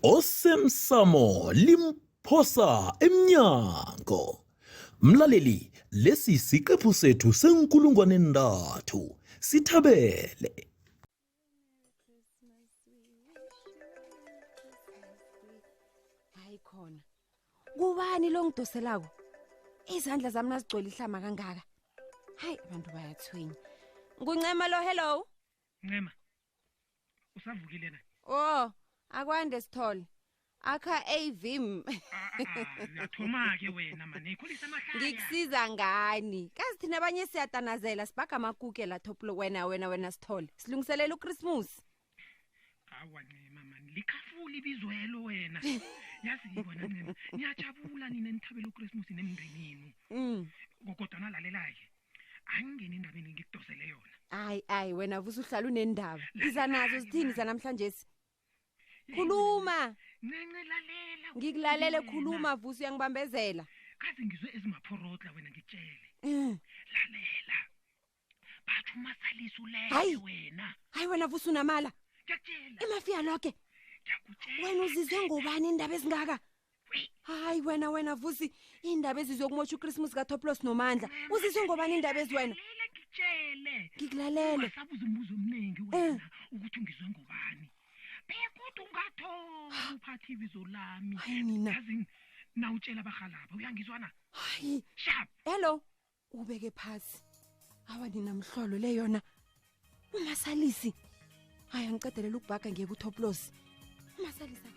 Osemsamo Limphosa Emnyango. Mlaleli, lesi isiqephu sethu seenkungwana ezintathu. Sithabele. Hayi khona. Kubani lo ngidoselako? Izandla zami nazigcwele ihlama kangaka. Hayi abantu bayathwenya. Nguncema lo, hello. Ncema. Usavukile na? Oh, akwande Sithole. Akha AVM. Uyathoma ke wena manje ikhulisa amahlaya. Ngikusiza ngani? Kazi thina abanye siyatanazela sibhaga amakuke la toplo wena Sithole. Silungiselela uChristmas. Hawa Ncema manje likhafula ibizwelo wena. Yazi yibona Ncema, ngiyajabula nina nithabela uChristmas nemndenini. Kodwa nalalelayo. Angene indabeni ngikudosele yona. Hayi wena vusa uhlala unendaba. Iza nazo zithini za namhlanje? Khuluma. Ncence lalela. Ngikulalele khuluma vusa uyangibambezela. Kazi ngizwe ezimaphorodla wena ngitshele. Lalela. Bathu masalisu lele wena. Hayi wena vusa unamala. Ngiyakutshela. Emafia lokho. Ngiyakutshela. Wena uzizwe ngobani indaba ezingaka? Hayi wena vusi indaba ezizokumosha uChristmas kaToplos noMandla. Uzizwe ngobani indaba eziwena? Ngitshele. Ngikulalele. Usabuza umbuzo omningi wena ukuthi ngizwe ngobani. Bekuthi ungathola uphathi ibizo lami. Hayi mina. Yazi nawutshela abahalaba uyangizwana? Hayi. Sharp. Hello. Ubeke phansi. Awa nina mhlolo le yona. Umasalisi. Hayi ngiqedelela ukubhaga ngeke uToplos. Umasalisi